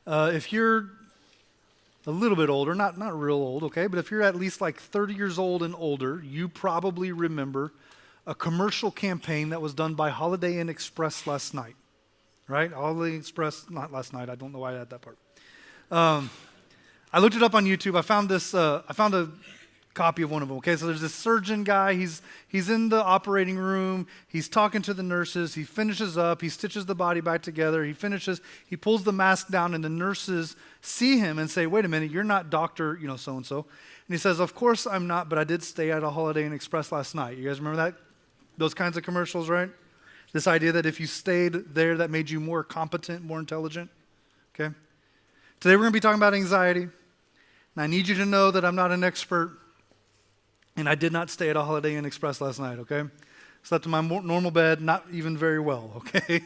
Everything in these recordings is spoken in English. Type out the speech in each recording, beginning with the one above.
If you're a little bit older, not real old, okay, but if you're at least like 30 years old and older, you probably remember a commercial campaign that was done by Holiday Inn Express last night, right? Holiday Inn Express, not last night. I don't know why I had that part. I looked it up on YouTube. I found a copy of one of them. Okay, so there's this surgeon guy. He's in the operating room. He's talking to the nurses. He finishes up. He stitches the body back together. He finishes. He pulls the mask down, and the nurses see him and say, "Wait a minute, you're not Doctor, so and so." And he says, "Of course I'm not, but I did stay at a Holiday Inn Express last night." You guys remember that? Those kinds of commercials, right? This idea that if you stayed there, that made you more competent, more intelligent. Okay. Today we're going to be talking about anxiety, and I need you to know that I'm not an expert. And I did not stay at a Holiday Inn Express last night, okay? Slept in my normal bed, not even very well, okay?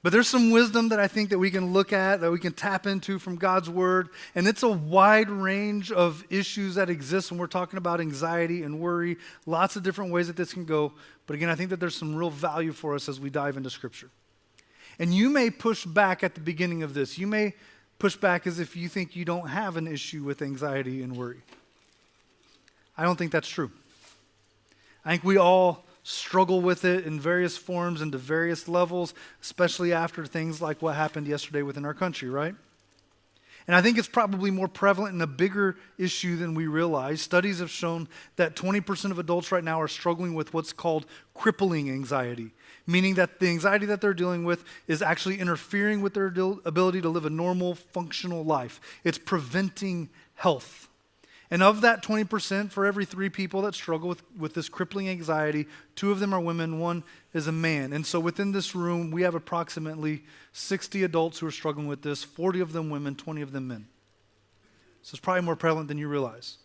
But there's some wisdom that I think that we can look at, that we can tap into from God's Word. And it's a wide range of issues that exist when we're talking about anxiety and worry. Lots of different ways that this can go. But again, I think that there's some real value for us as we dive into Scripture. And you may push back at the beginning of this. You may push back as if you think you don't have an issue with anxiety and worry. I don't think that's true. I think we all struggle with it in various forms and to various levels, especially after things like what happened yesterday within our country, right? And I think it's probably more prevalent and a bigger issue than we realize. Studies have shown that 20% of adults right now are struggling with what's called crippling anxiety, meaning that the anxiety that they're dealing with is actually interfering with their ability to live a normal, functional life. It's preventing health. And of that 20%, for every 3 people that struggle with this crippling anxiety, 2 of them are women, 1 is a man. And so within this room, we have approximately 60 adults who are struggling with this, 40 of them women, 20 of them men. So it's probably more prevalent than you realize.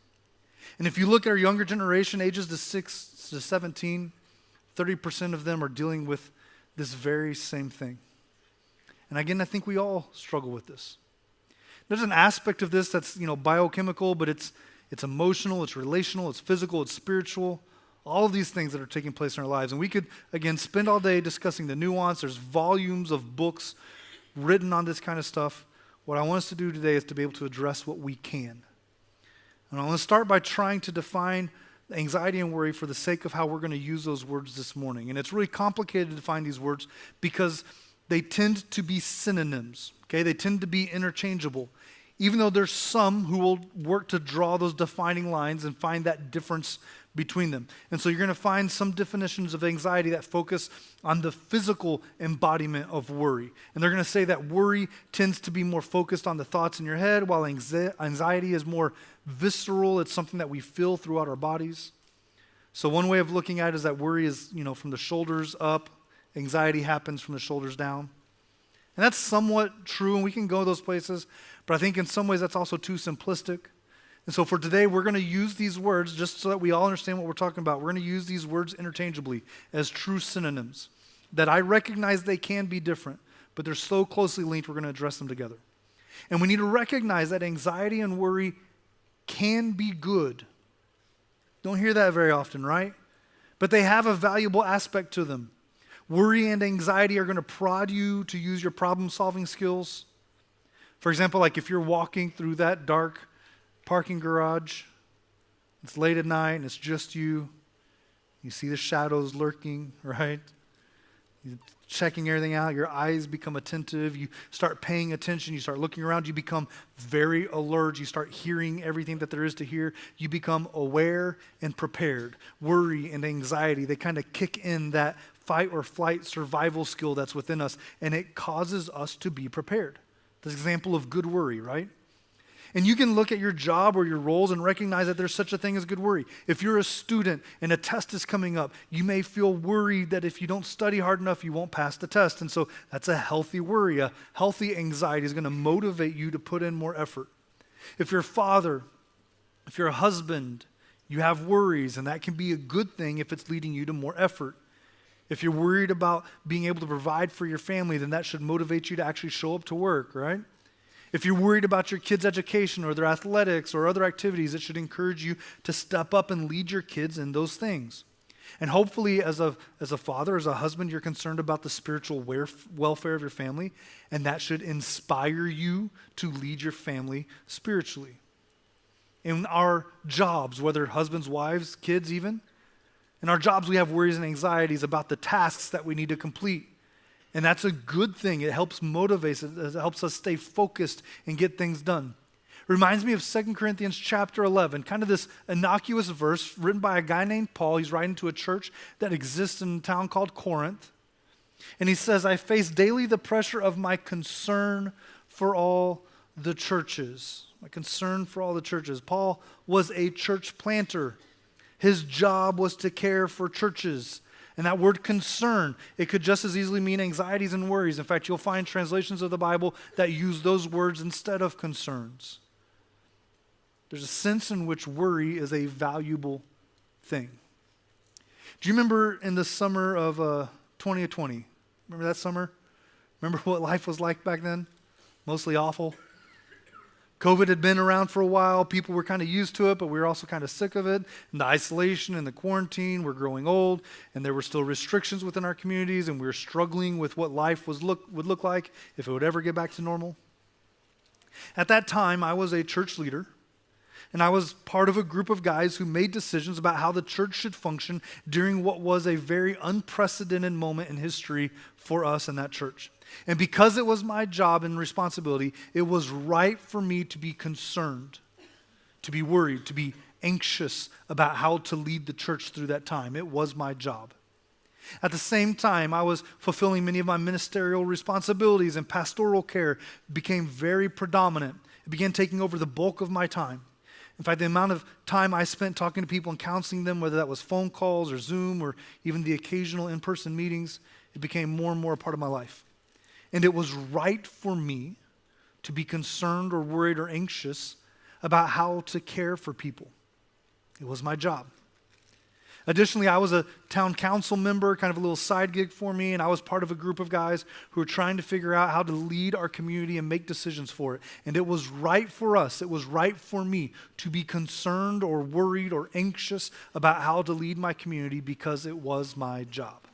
And if you look at our younger generation, ages to 6 to 17, 30% of them are dealing with this very same thing. And again, I think we all struggle with this. There's an aspect of this that's, biochemical, but it's emotional, it's relational, it's physical, it's spiritual, all of these things that are taking place in our lives. And we could, again, spend all day discussing the nuance. There's volumes of books written on this kind of stuff. What I want us to do today is to be able to address what we can. And I want to start by trying to define anxiety and worry for the sake of how we're going to use those words this morning. And it's really complicated to define these words because they tend to be synonyms, okay? They tend to be interchangeable. Even though there's some who will work to draw those defining lines and find that difference between them. And so you're going to find some definitions of anxiety that focus on the physical embodiment of worry. And they're going to say that worry tends to be more focused on the thoughts in your head, while anxiety is more visceral. It's something that we feel throughout our bodies. So one way of looking at it is that worry is, from the shoulders up. Anxiety happens from the shoulders down. And that's somewhat true, and we can go those places, but I think in some ways that's also too simplistic. And so for today, we're going to use these words just so that we all understand what we're talking about. We're going to use these words interchangeably as true synonyms, that I recognize they can be different, but they're so closely linked, we're going to address them together. And we need to recognize that anxiety and worry can be good. Don't hear that very often, right? But they have a valuable aspect to them. Worry and anxiety are going to prod you to use your problem-solving skills. For example, like if you're walking through that dark parking garage, it's late at night and it's just you see the shadows lurking, right? You're checking everything out, your eyes become attentive, you start paying attention, you start looking around, you become very alert, you start hearing everything that there is to hear, you become aware and prepared. Worry and anxiety, they kind of kick in that fight or flight survival skill that's within us, and it causes us to be prepared. This example of good worry, right? And you can look at your job or your roles and recognize that there's such a thing as good worry. If you're a student and a test is coming up, you may feel worried that if you don't study hard enough, you won't pass the test. And so that's a healthy worry. A healthy anxiety is going to motivate you to put in more effort. If you're a father, if you're a husband, you have worries, and that can be a good thing if it's leading you to more effort. If you're worried about being able to provide for your family, then that should motivate you to actually show up to work, right? If you're worried about your kids' education or their athletics or other activities, it should encourage you to step up and lead your kids in those things. And hopefully as a father, as a husband, you're concerned about the spiritual welfare of your family, and that should inspire you to lead your family spiritually. In our jobs, whether husbands, wives, kids even, in our jobs we have worries and anxieties about the tasks that we need to complete. And that's a good thing. It helps motivate us. It helps us stay focused and get things done. Reminds me of 2 Corinthians chapter 11, kind of this innocuous verse written by a guy named Paul. He's writing to a church that exists in a town called Corinth. And he says, I face daily the pressure of my concern for all the churches. My concern for all the churches. Paul was a church planter. His job was to care for churches. And that word concern, it could just as easily mean anxieties and worries. In fact, you'll find translations of the Bible that use those words instead of concerns. There's a sense in which worry is a valuable thing. Do you remember in the summer of 2020? Remember that summer? Remember what life was like back then? Mostly awful. COVID had been around for a while. People were kind of used to it, but we were also kind of sick of it. And the isolation and the quarantine, we're growing old, and there were still restrictions within our communities, and we were struggling with what life would look like if it would ever get back to normal. At that time, I was a church leader. And I was part of a group of guys who made decisions about how the church should function during what was a very unprecedented moment in history for us in that church. And because it was my job and responsibility, it was right for me to be concerned, to be worried, to be anxious about how to lead the church through that time. It was my job. At the same time, I was fulfilling many of my ministerial responsibilities, and pastoral care became very predominant. It began taking over the bulk of my time. In fact, the amount of time I spent talking to people and counseling them, whether that was phone calls or Zoom or even the occasional in-person meetings, it became more and more a part of my life. And it was right for me to be concerned or worried or anxious about how to care for people. It was my job. Additionally, I was a town council member, kind of a little side gig for me, and I was part of a group of guys who were trying to figure out how to lead our community and make decisions for it. And it was right for us, it was right for me to be concerned or worried or anxious about how to lead my community because it was my job.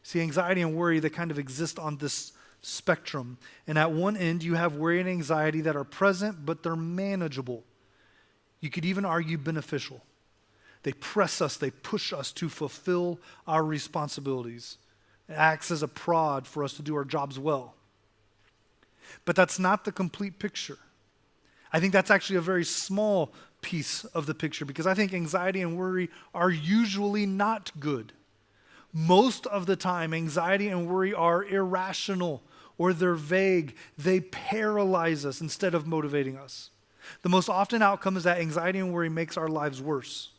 See, anxiety and worry, they kind of exist on this spectrum. And at one end, you have worry and anxiety that are present, but they're manageable. You could even argue beneficial. They press us, they push us to fulfill our responsibilities. It acts as a prod for us to do our jobs well. But that's not the complete picture. I think that's actually a very small piece of the picture because I think anxiety and worry are usually not good. Most of the time, anxiety and worry are irrational or they're vague. They paralyze us instead of motivating us. The most often outcome is that anxiety and worry makes our lives worse.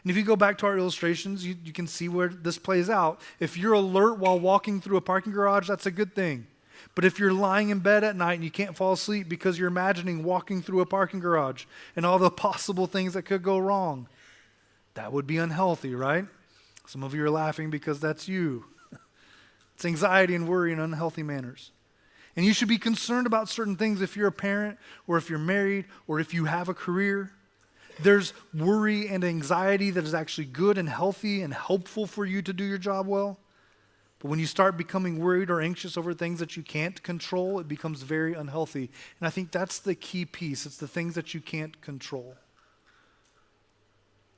And if you go back to our illustrations, you can see where this plays out. If you're alert while walking through a parking garage, that's a good thing. But if you're lying in bed at night and you can't fall asleep because you're imagining walking through a parking garage and all the possible things that could go wrong, that would be unhealthy, right? Some of you are laughing because that's you. It's anxiety and worry in unhealthy manners. And you should be concerned about certain things if you're a parent or if you're married or if you have a career. There's worry and anxiety that is actually good and healthy and helpful for you to do your job well. But when you start becoming worried or anxious over things that you can't control, it becomes very unhealthy. And I think that's the key piece. It's the things that you can't control.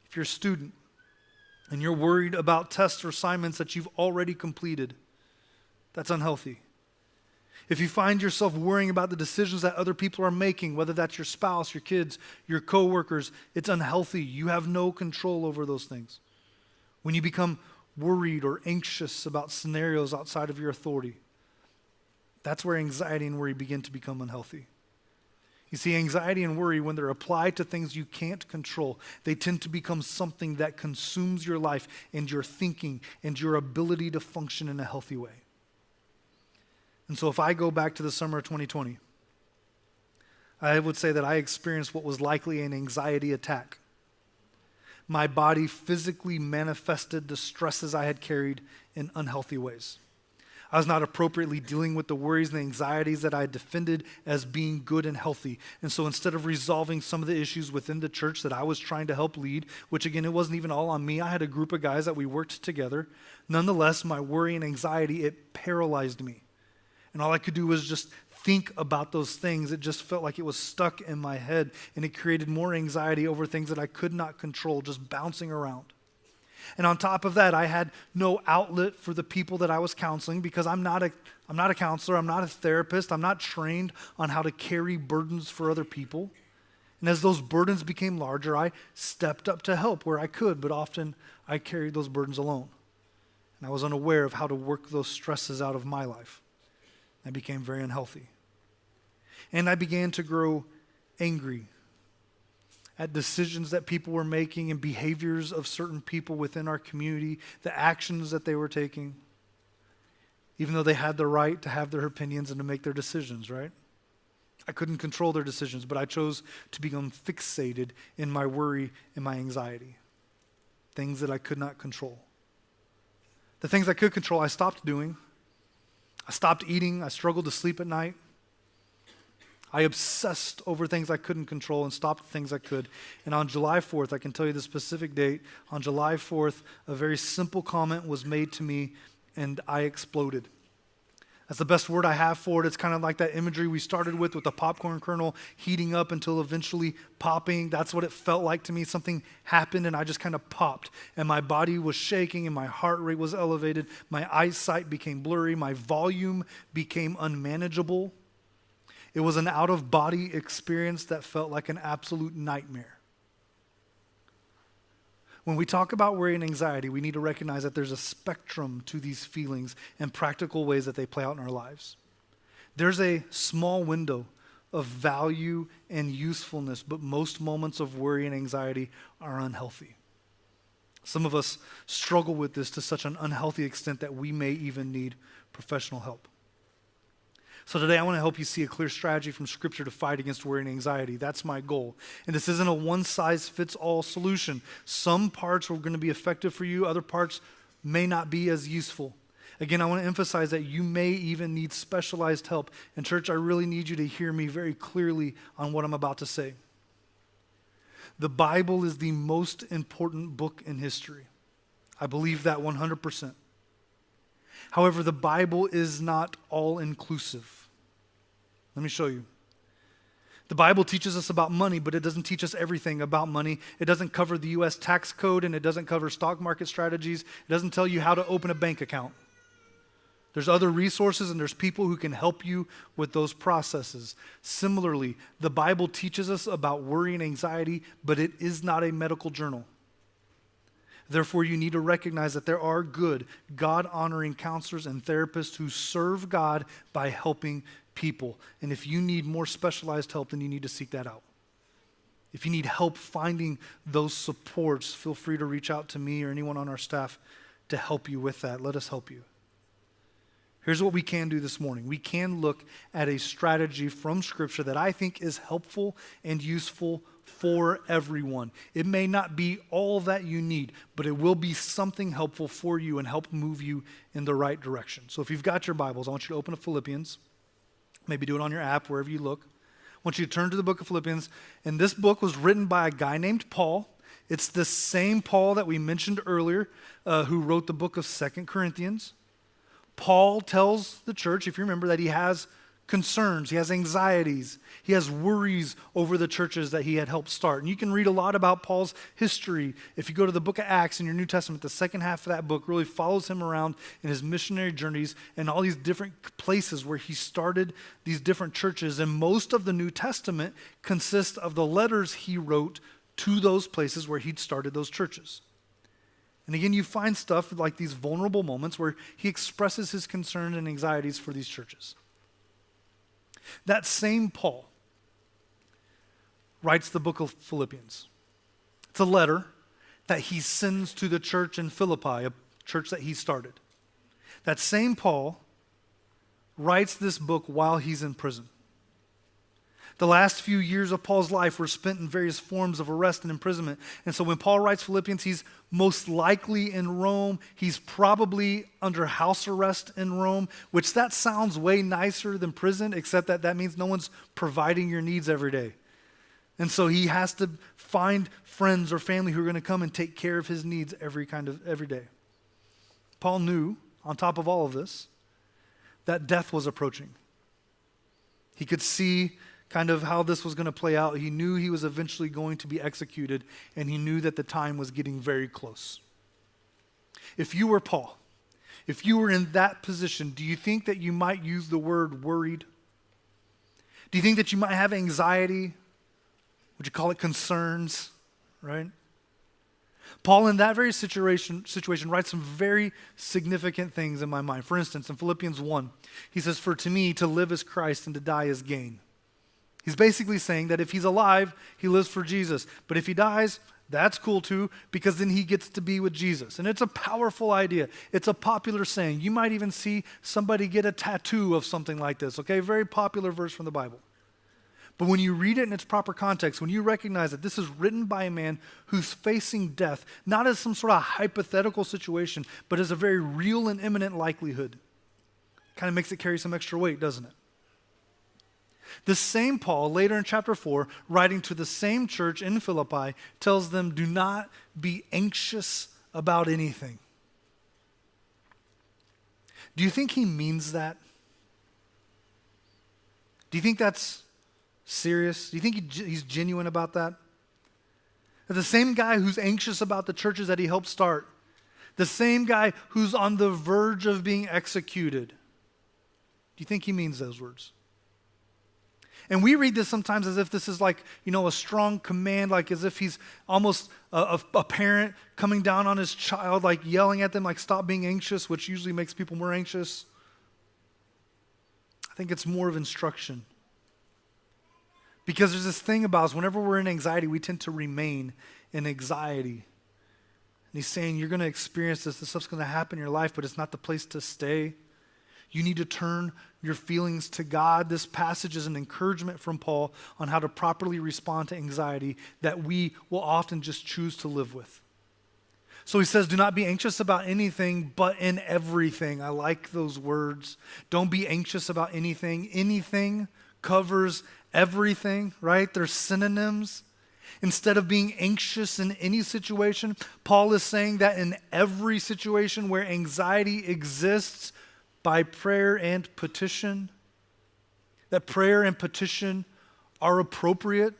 If you're a student and you're worried about tests or assignments that you've already completed, that's unhealthy. If you find yourself worrying about the decisions that other people are making, whether that's your spouse, your kids, your coworkers, it's unhealthy. You have no control over those things. When you become worried or anxious about scenarios outside of your authority, that's where anxiety and worry begin to become unhealthy. You see, anxiety and worry, when they're applied to things you can't control, they tend to become something that consumes your life and your thinking and your ability to function in a healthy way. And so if I go back to the summer of 2020, I would say that I experienced what was likely an anxiety attack. My body physically manifested the stresses I had carried in unhealthy ways. I was not appropriately dealing with the worries and the anxieties that I had defended as being good and healthy. And so instead of resolving some of the issues within the church that I was trying to help lead, which again, it wasn't even all on me, I had a group of guys that we worked together. Nonetheless, my worry and anxiety, it paralyzed me. And all I could do was just think about those things. It just felt like it was stuck in my head, and it created more anxiety over things that I could not control, just bouncing around. And on top of that, I had no outlet for the people that I was counseling because I'm not a counselor, I'm not a therapist, I'm not trained on how to carry burdens for other people. And as those burdens became larger, I stepped up to help where I could, but often I carried those burdens alone. And I was unaware of how to work those stresses out of my life. I became very unhealthy. And I began to grow angry at decisions that people were making and behaviors of certain people within our community, the actions that they were taking, even though they had the right to have their opinions and to make their decisions, right? I couldn't control their decisions, but I chose to become fixated in my worry and my anxiety, things that I could not control. The things I could control, I stopped doing. I stopped eating. I struggled to sleep at night. I obsessed over things I couldn't control and stopped things I could. And on July 4th, I can tell you the specific date, on July 4th, a very simple comment was made to me and I exploded. That's the best word I have for it. It's kind of like that imagery we started with the popcorn kernel heating up until eventually popping. That's what it felt like to me. Something happened and I just kind of popped. And my body was shaking and my heart rate was elevated. My eyesight became blurry. My volume became unmanageable. It was an out-of-body experience that felt like an absolute nightmare. When we talk about worry and anxiety, we need to recognize that there's a spectrum to these feelings and practical ways that they play out in our lives. There's a small window of value and usefulness, but most moments of worry and anxiety are unhealthy. Some of us struggle with this to such an unhealthy extent that we may even need professional help. So today I want to help you see a clear strategy from Scripture to fight against worry and anxiety. That's my goal. And this isn't a one-size-fits-all solution. Some parts are going to be effective for you. Other parts may not be as useful. Again, I want to emphasize that you may even need specialized help. And church, I really need you to hear me very clearly on what I'm about to say. The Bible is the most important book in history. I believe that 100%. However, the Bible is not all-inclusive. Let me show you. The Bible teaches us about money, but it doesn't teach us everything about money. It doesn't cover the U.S. tax code, and it doesn't cover stock market strategies. It doesn't tell you how to open a bank account. There's other resources, and there's people who can help you with those processes. Similarly, the Bible teaches us about worry and anxiety, but it is not a medical journal. Therefore, you need to recognize that there are good, God-honoring counselors and therapists who serve God by helping people. And if you need more specialized help, then you need to seek that out. If you need help finding those supports, feel free to reach out to me or anyone on our staff to help you with that. Let us help you. Here's what we can do this morning. We can look at a strategy from Scripture that I think is helpful and useful for everyone. It may not be all that you need, but it will be something helpful for you and help move you in the right direction. So if you've got your Bibles, I want you to open to Philippians. Maybe do it on your app, wherever you look. I want you to turn to the book of Philippians. And this book was written by a guy named Paul. It's the same Paul that we mentioned earlier, who wrote the book of 2 Corinthians. Paul tells the church, if you remember, that he has concerns, he has anxieties, he has worries over the churches that he had helped start. And you can read a lot about Paul's history. If you go to the book of Acts in your New Testament, the second half of that book really follows him around in his missionary journeys and all these different places where he started these different churches. And most of the New Testament consists of the letters he wrote to those places where he'd started those churches. And again, you find stuff like these vulnerable moments where he expresses his concerns and anxieties for these churches. That same Paul writes the book of Philippians. It's a letter that he sends to the church in Philippi, a church that he started. That same Paul writes this book while he's in prison. The last few years of Paul's life were spent in various forms of arrest and imprisonment. And so when Paul writes Philippians, he's most likely in Rome. He's probably under house arrest in Rome, which that sounds way nicer than prison, except that means no one's providing your needs every day. And so he has to find friends or family who are going to come and take care of his needs every day. Paul knew, on top of all of this, that death was approaching. He could see kind of how this was going to play out. He knew he was eventually going to be executed, and he knew that the time was getting very close. If you were Paul, if you were in that position, do you think that you might use the word worried? Do you think that you might have anxiety? Would you call it concerns, right? Paul, in that very situation writes some very significant things in my mind. For instance, in Philippians 1, he says, "For to me, to live is Christ and to die is gain." He's basically saying that if he's alive, he lives for Jesus. But if he dies, that's cool too, because then he gets to be with Jesus. And it's a powerful idea. It's a popular saying. You might even see somebody get a tattoo of something like this, okay? Very popular verse from the Bible. But when you read it in its proper context, when you recognize that this is written by a man who's facing death, not as some sort of hypothetical situation, but as a very real and imminent likelihood, kind of makes it carry some extra weight, doesn't it? The same Paul, later in chapter 4, writing to the same church in Philippi, tells them, do not be anxious about anything. Do you think he means that? Do you think that's serious? Do you think he's genuine about that? The same guy who's anxious about the churches that he helped start, the same guy who's on the verge of being executed, do you think he means those words? And we read this sometimes as if this is like, a strong command, like as if he's almost a parent coming down on his child, like yelling at them, like stop being anxious, which usually makes people more anxious. I think it's more of instruction. Because there's this thing about us, whenever we're in anxiety, we tend to remain in anxiety. And he's saying, you're going to experience this stuff's going to happen in your life, but it's not the place to stay. You need to turn your feelings to God. This passage is an encouragement from Paul on how to properly respond to anxiety that we will often just choose to live with. So he says, do not be anxious about anything, but in everything. I like those words. Don't be anxious about anything. Anything covers everything, right? They're synonyms. Instead of being anxious in any situation, Paul is saying that in every situation where anxiety exists, by prayer and petition, that prayer and petition are appropriate.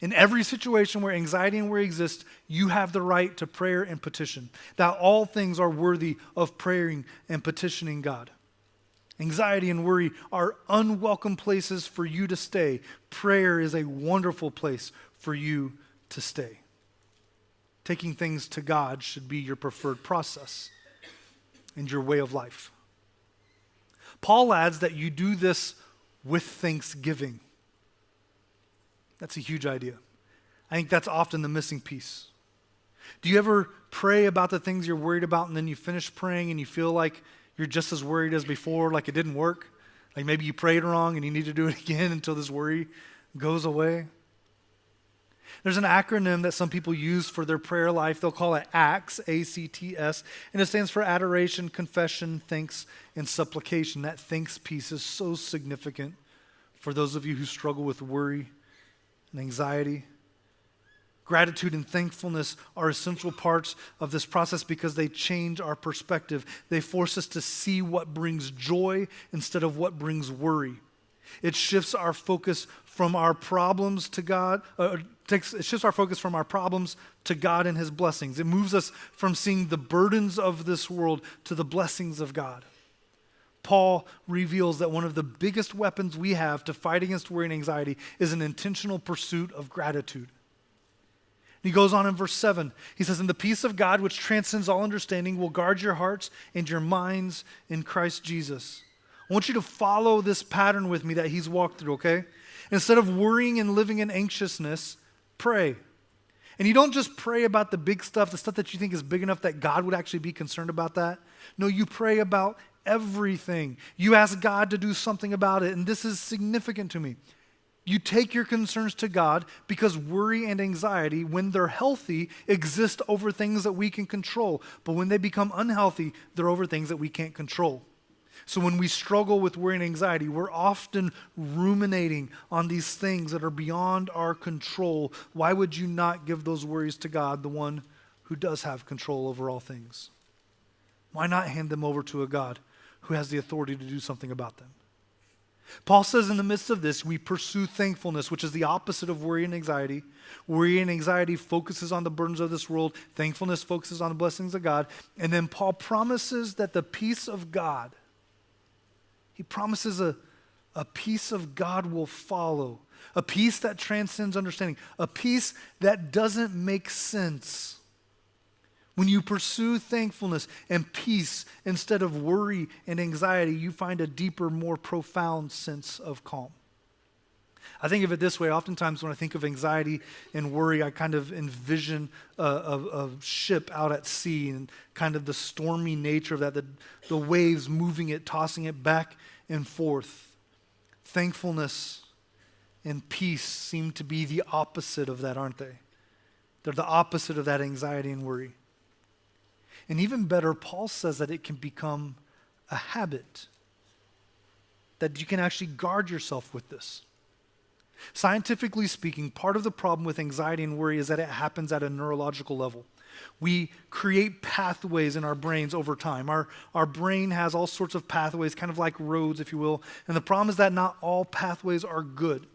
In every situation where anxiety and worry exist, you have the right to prayer and petition. That all things are worthy of praying and petitioning God. Anxiety and worry are unwelcome places for you to stay. Prayer is a wonderful place for you to stay. Taking things to God should be your preferred process and your way of life. Paul adds that you do this with thanksgiving. That's a huge idea. I think that's often the missing piece. Do you ever pray about the things you're worried about and then you finish praying and you feel like you're just as worried as before, like it didn't work? Like maybe you prayed wrong and you need to do it again until this worry goes away? There's an acronym that some people use for their prayer life. They'll call it ACTS, A-C-T-S, and it stands for adoration, confession, thanks, and supplication. That thanks piece is so significant for those of you who struggle with worry and anxiety. Gratitude and thankfulness are essential parts of this process because they change our perspective. They force us to see what brings joy instead of what brings worry. It shifts our focus from our problems to God. It shifts our focus from our problems to God and His blessings. It moves us from seeing the burdens of this world to the blessings of God. Paul reveals that one of the biggest weapons we have to fight against worry and anxiety is an intentional pursuit of gratitude. He goes on in verse 7. He says, "And the peace of God, which transcends all understanding, will guard your hearts and your minds in Christ Jesus." I want you to follow this pattern with me that he's walked through, okay? Instead of worrying and living in anxiousness, pray. And you don't just pray about the big stuff, the stuff that you think is big enough that God would actually be concerned about that. No, you pray about everything. You ask God to do something about it, and this is significant to me. You take your concerns to God because worry and anxiety, when they're healthy, exist over things that we can control. But when they become unhealthy, they're over things that we can't control. So when we struggle with worry and anxiety, we're often ruminating on these things that are beyond our control. Why would you not give those worries to God, the one who does have control over all things? Why not hand them over to a God who has the authority to do something about them? Paul says in the midst of this, we pursue thankfulness, which is the opposite of worry and anxiety. Worry and anxiety focuses on the burdens of this world. Thankfulness focuses on the blessings of God. And then Paul promises that the peace of God, he promises a peace of God will follow. A peace that transcends understanding. A peace that doesn't make sense. When you pursue thankfulness and peace instead of worry and anxiety, you find a deeper, more profound sense of calm. I think of it this way. Oftentimes when I think of anxiety and worry, I kind of envision a ship out at sea and kind of the stormy nature of that, the waves moving it, tossing it back and forth. Thankfulness and peace seem to be the opposite of that, aren't they? They're the opposite of that anxiety and worry. And even better, Paul says that it can become a habit, that you can actually guard yourself with this. Scientifically speaking, part of the problem with anxiety and worry is that it happens at a neurological level. We create pathways in our brains over time. Our brain has all sorts of pathways, kind of like roads, if you will. And the problem is that not all pathways are good.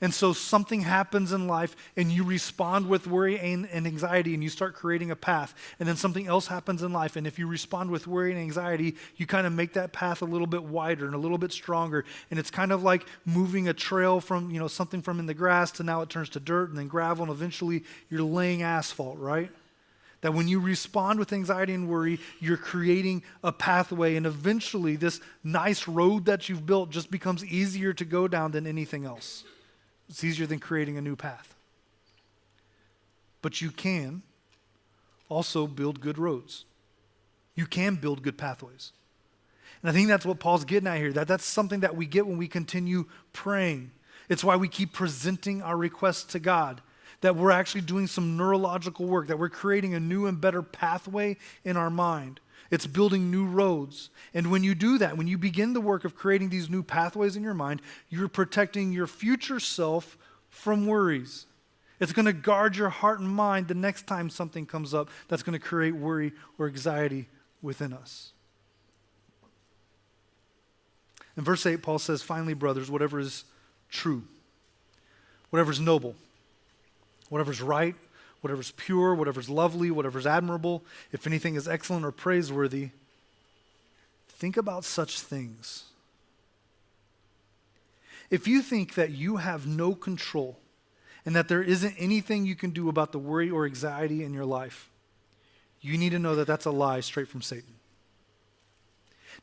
And so something happens in life and you respond with worry and anxiety and you start creating a path. And then something else happens in life, and if you respond with worry and anxiety, you kind of make that path a little bit wider and a little bit stronger. And it's kind of like moving a trail from, something from in the grass to now it turns to dirt and then gravel, and eventually you're laying asphalt, right? That when you respond with anxiety and worry, you're creating a pathway, and eventually this nice road that you've built just becomes easier to go down than anything else. It's easier than creating a new path. But you can also build good roads. You can build good pathways. And I think that's what Paul's getting at here. That's something that we get when we continue praying. It's why we keep presenting our requests to God. That we're actually doing some neurological work, that we're creating a new and better pathway in our mind. It's building new roads. And when you do that, when you begin the work of creating these new pathways in your mind, you're protecting your future self from worries. It's going to guard your heart and mind the next time something comes up that's going to create worry or anxiety within us. In verse 8, Paul says, finally, brothers, whatever is true, whatever is noble, whatever's right, whatever's pure, whatever's lovely, whatever's admirable, if anything is excellent or praiseworthy, think about such things. If you think that you have no control and that there isn't anything you can do about the worry or anxiety in your life, you need to know that that's a lie straight from Satan.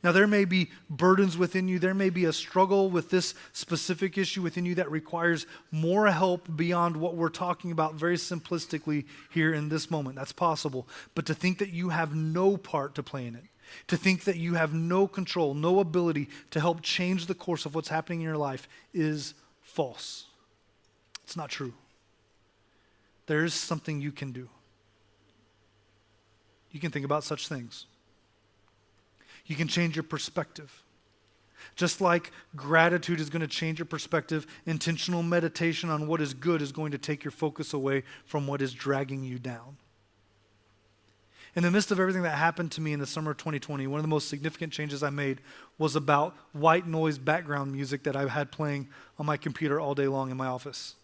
Now, there may be burdens within you. There may be a struggle with this specific issue within you that requires more help beyond what we're talking about very simplistically here in this moment. That's possible. But to think that you have no part to play in it, to think that you have no control, no ability to help change the course of what's happening in your life is false. It's not true. There is something you can do. You can think about such things. You can change your perspective. Just like gratitude is going to change your perspective, intentional meditation on what is good is going to take your focus away from what is dragging you down. In the midst of everything that happened to me in the summer of 2020, one of the most significant changes I made was about white noise background music that I've had playing on my computer all day long in my office.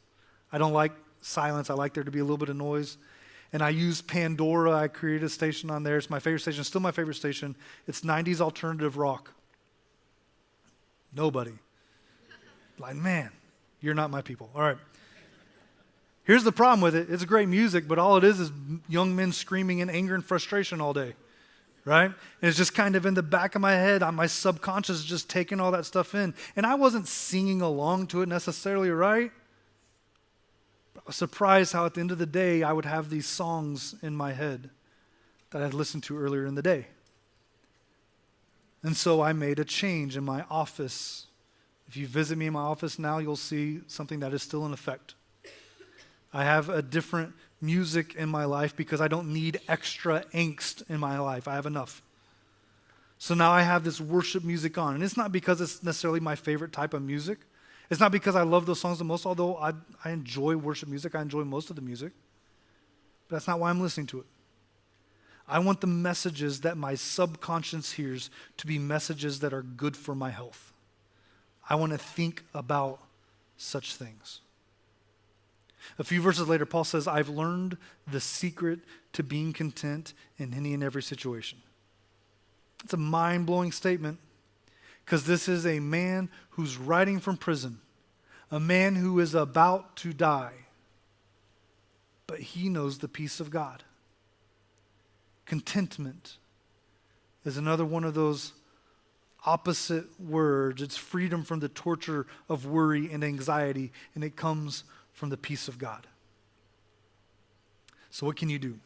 I don't like silence. I like there to be a little bit of noise. And I use Pandora. I created a station on there. It's my favorite station. It's still my favorite station. It's 90s alternative rock. Nobody. Like, man, you're not my people. All right. Here's the problem with it. It's great music, but all it is young men screaming in anger and frustration all day. Right? And it's just kind of in the back of my head. My subconscious is just taking all that stuff in. And I wasn't singing along to it necessarily, right? I was surprised how at the end of the day I would have these songs in my head that I'd listened to earlier in the day. And so I made a change in my office If you visit me in my office now, you'll see something that is still in effect. I have a different music in my life because I don't need extra angst in my life. I have enough. So now I have this worship music on. And it's not because it's necessarily my favorite type of music. It's not because I love those songs the most, although I enjoy worship music. I enjoy most of the music. But that's not why I'm listening to it. I want the messages that my subconscious hears to be messages that are good for my health. I want to think about such things. A few verses later, Paul says, I've learned the secret to being content in any and every situation. It's a mind-blowing statement because this is a man who's writing from prison, a man who is about to die, but he knows the peace of God. Contentment is another one of those opposite words. It's freedom from the torture of worry and anxiety, and it comes from the peace of God. So what can you do?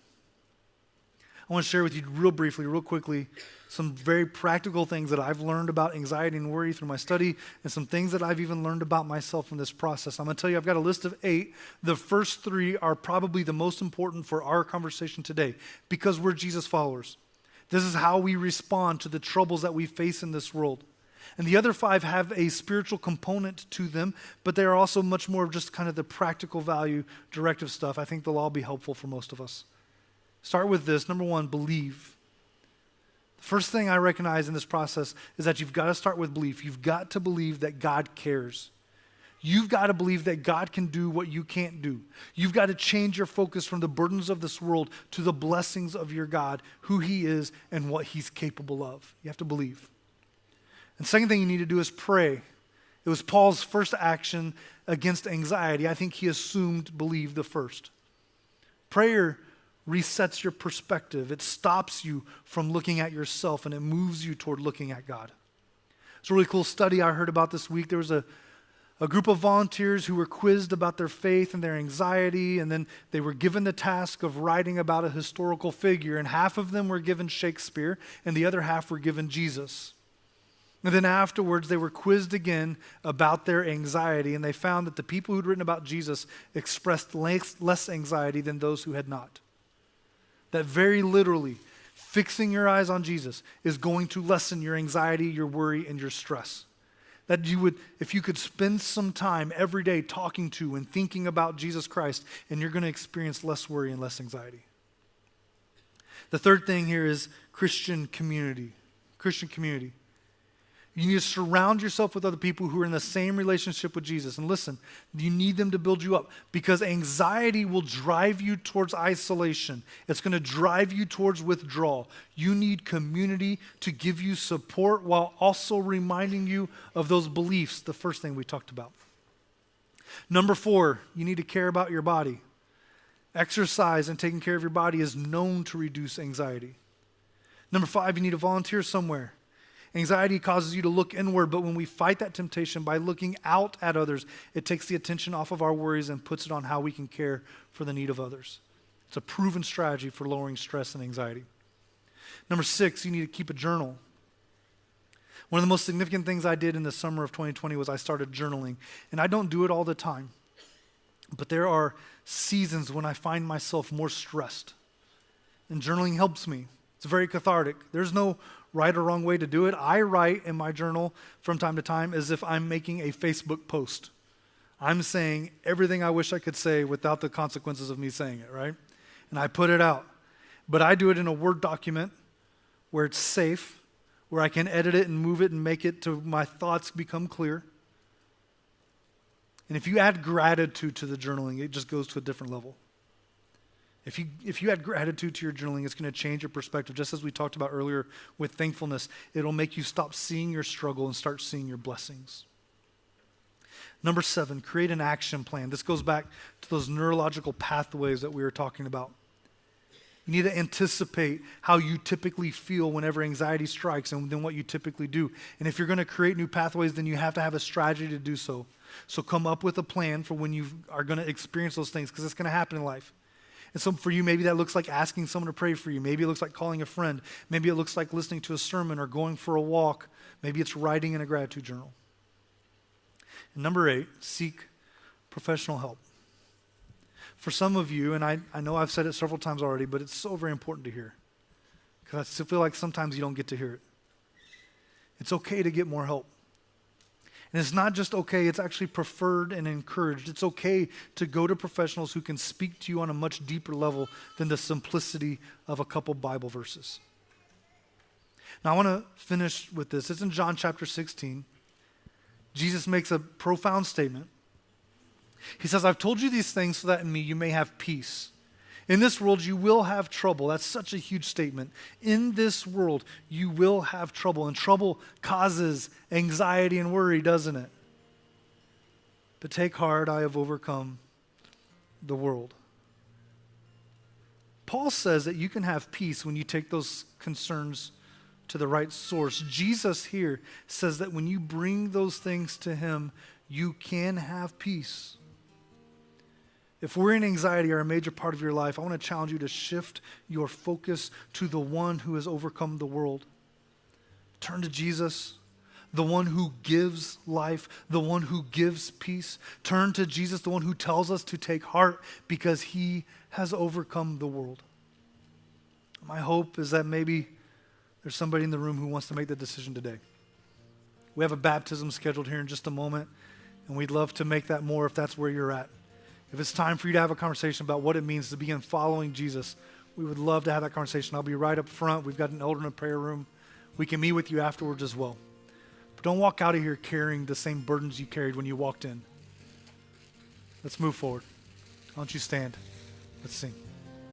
I want to share with you real briefly, real quickly, some very practical things that I've learned about anxiety and worry through my study, and some things that I've even learned about myself in this process. I'm going to tell you, I've got a list of 8. The first 3 are probably the most important for our conversation today because we're Jesus followers. This is how we respond to the troubles that we face in this world. And the other 5 have a spiritual component to them, but they are also much more of just kind of the practical value, directive stuff. I think they'll all be helpful for most of us. Start with this. Number 1, believe. The first thing I recognize in this process is that you've got to start with belief. You've got to believe that God cares. You've got to believe that God can do what you can't do. You've got to change your focus from the burdens of this world to the blessings of your God, who he is and what he's capable of. You have to believe. And second thing you need to do is pray. It was Paul's first action against anxiety. I think he assumed believe the first. Prayer resets your perspective. It stops you from looking at yourself and it moves you toward looking at God. It's a really cool study I heard about this week. There was a group of volunteers who were quizzed about their faith and their anxiety, and then they were given the task of writing about a historical figure, and half of them were given Shakespeare and the other half were given Jesus. And then afterwards, they were quizzed again about their anxiety, and they found that the people who'd written about Jesus expressed less anxiety than those who had not. That very literally, fixing your eyes on Jesus is going to lessen your anxiety, your worry, and your stress. That you would, if you could spend some time every day talking to and thinking about Jesus Christ, and you're going to experience less worry and less anxiety. The third thing here is Christian community. Christian community. You need to surround yourself with other people who are in the same relationship with Jesus. And listen, you need them to build you up because anxiety will drive you towards isolation. It's going to drive you towards withdrawal. You need community to give you support while also reminding you of those beliefs, the first thing we talked about. Number 4, you need to care about your body. Exercise and taking care of your body is known to reduce anxiety. Number 5, you need to volunteer somewhere. Anxiety causes you to look inward, but when we fight that temptation by looking out at others, it takes the attention off of our worries and puts it on how we can care for the need of others. It's a proven strategy for lowering stress and anxiety. Number 6, you need to keep a journal. One of the most significant things I did in the summer of 2020 was I started journaling, and I don't do it all the time, but there are seasons when I find myself more stressed, and journaling helps me. It's very cathartic. There's no right or wrong way to do it. I write in my journal from time to time as if I'm making a Facebook post. I'm saying everything I wish I could say without the consequences of me saying it, right? And I put it out. But I do it in a Word document where it's safe, where I can edit it and move it and make it to my thoughts become clear. And if you add gratitude to the journaling, it just goes to a different level. If you add gratitude to your journaling, it's going to change your perspective. Just as we talked about earlier with thankfulness, it'll make you stop seeing your struggle and start seeing your blessings. Number 7, create an action plan. This goes back to those neurological pathways that we were talking about. You need to anticipate how you typically feel whenever anxiety strikes and then what you typically do. And if you're going to create new pathways, then you have to have a strategy to do so. So come up with a plan for when you are going to experience those things because it's going to happen in life. And so for you, maybe that looks like asking someone to pray for you. Maybe it looks like calling a friend. Maybe it looks like listening to a sermon or going for a walk. Maybe it's writing in a gratitude journal. And number 8, seek professional help. For some of you, and I know I've said it several times already, but it's so very important to hear, because I still feel like sometimes you don't get to hear it. It's okay to get more help. And it's not just okay, it's actually preferred and encouraged. It's okay to go to professionals who can speak to you on a much deeper level than the simplicity of a couple Bible verses. Now I want to finish with this. It's in John chapter 16. Jesus makes a profound statement. He says, I've told you these things so that in me you may have peace. In this world you will have trouble. That's such a huge statement. In this world you will have trouble. And trouble causes anxiety and worry, doesn't it? But take heart, I have overcome the world. Paul says that you can have peace when you take those concerns to the right source. Jesus here says that when you bring those things to him, you can have peace. If worry and anxiety are a major part of your life, I want to challenge you to shift your focus to the one who has overcome the world. Turn to Jesus, the one who gives life, the one who gives peace. Turn to Jesus, the one who tells us to take heart because he has overcome the world. My hope is that maybe there's somebody in the room who wants to make that decision today. We have a baptism scheduled here in just a moment, and we'd love to make that more if that's where you're at. If it's time for you to have a conversation about what it means to begin following Jesus, we would love to have that conversation. I'll be right up front. We've got an elder in a prayer room. We can meet with you afterwards as well. But don't walk out of here carrying the same burdens you carried when you walked in. Let's move forward. Why don't you stand? Let's sing.